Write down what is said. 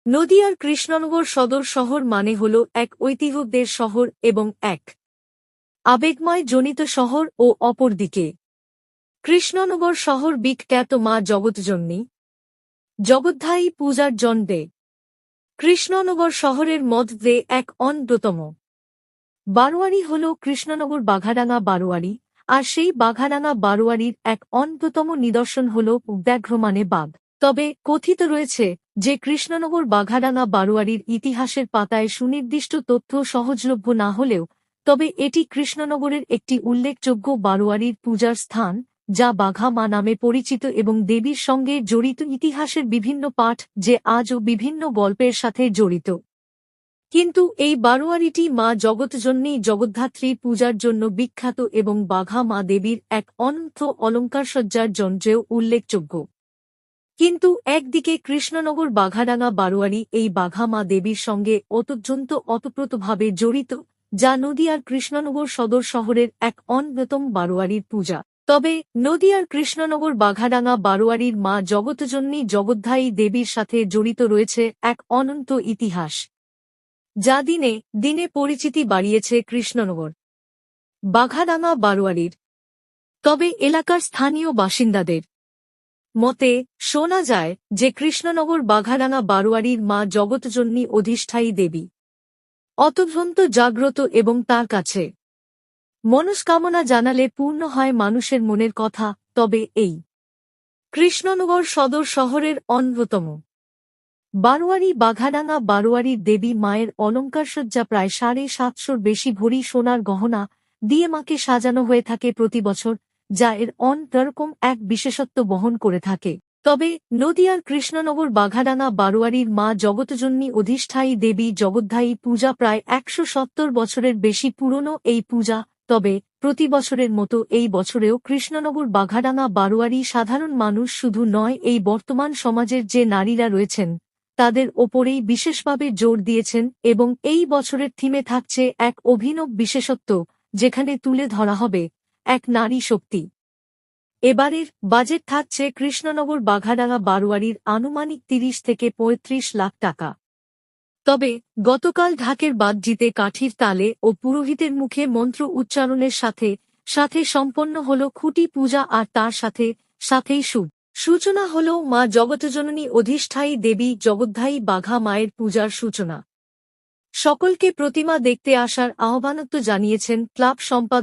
নদিয়ার কৃষ্ণনগর সদর শহর মানে হল এক ঐতিহ্যের শহর এবং এক আবেগময় জনিত শহর ও অপরদিকে কৃষ্ণনগর শহর বিখ্যাত মা জগৎজননী জগদ্ধায়ী পূজার জন্যে কৃষ্ণনগর শহরের মধ্যে এক অন্যতম বারোয়ারি হল কৃষ্ণনগর বাঘাডাঙ্গা বারোয়ারি, আর সেই বাঘাডাঙ্গা বারোয়ারির এক অন্যতম নিদর্শন হল ব্যাঘ্র মানে বাঘ। তবে কথিত রয়েছে যে কৃষ্ণনগর বাঘাডাঙ্গা বারোয়ারির ইতিহাসের পাতায় সুনির্দিষ্ট তথ্য সহজলভ্য না হলেও তবে এটি কৃষ্ণনগরের একটি উল্লেখযোগ্য বারোয়ারির পূজার স্থান, যা বাঘা মা নামে পরিচিত এবং দেবীর সঙ্গে জড়িত ইতিহাসের বিভিন্ন পাঠ যে আজও বিভিন্ন গল্পের সাথে জড়িত। কিন্তু এই বারোয়ারিটি মা জগৎজননী জগদ্ধাত্রীর পূজার জন্য বিখ্যাত এবং বাঘা মা দেবীর এক অনন্ত অলঙ্কারসজ্জার যন্ত্রেও উল্লেখযোগ্য। কিন্তু একদিকে কৃষ্ণনগর বাঘাডাঙ্গা বারোয়ারি এই বাঘা মা দেবীর সঙ্গে ওতপ্রোতভাবে জড়িত, যা নদিয়ার কৃষ্ণনগর সদর শহরের এক অন্যতম বারোয়ারির পূজা। তবে নদিয়ার কৃষ্ণনগর বাঘাডাঙ্গা বারোয়ারির মা জগৎজননী জগদ্ধায়ী দেবীর সাথে জড়িত রয়েছে এক অনন্ত ইতিহাস, যা দিনে দিনে পরিচিতি বাড়িয়েছে কৃষ্ণনগর বাঘাডাঙ্গা বারোয়ারির। তবে এলাকার স্থানীয় বাসিন্দাদের মতে শোনা যায় যে কৃষ্ণনগর বাঘাডাঙ্গা বারোয়ারির মা জগৎজননী অধিষ্ঠায়ী দেবী, অত্যন্ত জাগ্রত এবং তার কাছে মনস্কামনা জানালে পূর্ণ হয় মানুষের মনের কথা। তবে এই কৃষ্ণনগর সদর শহরের অন্যতম বারোয়ারি বাঘাডাঙ্গা বারোয়ারির দেবী মায়ের অলঙ্কারসজ্জা প্রায় ৭৫০র বেশি ভরি সোনার গহনা দিয়ে মাকে সাজানো হয়ে থাকে প্রতি বছর, যা এর অন্যরকম এক বিশেষত্ব বহন করে থাকে। তবে নদিয়ার কৃষ্ণনগর বাঘাডাঙ্গা বারোয়ারির মা জগৎজননী অধিষ্ঠায়ী দেবী জগদ্ধায়ী পূজা প্রায় ১৭০ বছরের বেশি পুরনো এই পূজা। তবে প্রতি বছরের মতো এই বছরেও কৃষ্ণনগর বাঘাডাঙ্গা বারোয়ারি সাধারণ মানুষ শুধু নয়, এই বর্তমান সমাজের যে নারীরা রয়েছেন তাদের ওপরেই বিশেষভাবে জোর দিয়েছেন এবং এই বছরের থিমে থাকছে এক অভিনব বিশেষত্ব, যেখানে তুলে ধরা হবে এক নারী শক্তি। এবারের বাজেট থাকছে কৃষ্ণনগর বাঘাডাঙ্গা বারোয়ারির আনুমানিক ৩০ থেকে ৩৫ লাখ টাকা। তবে গতকাল ঢাকের বাদ্যিতে কাঠির তালে ও পুরোহিতের মুখে মন্ত্র উচ্চারণের সাথে সাথে সম্পন্ন হল খুঁটি পূজা, আর তার সাথেই সূচনা হল মা জগৎজননী অধিষ্ঠায়ী দেবী জগদ্ধায়ী বাঘা মায়ের পূজার সূচনা। সকলকে প্রতিমা দেখতে আসার আহ্বানত্ব জানিয়েছেন ক্লাব সম্পাদক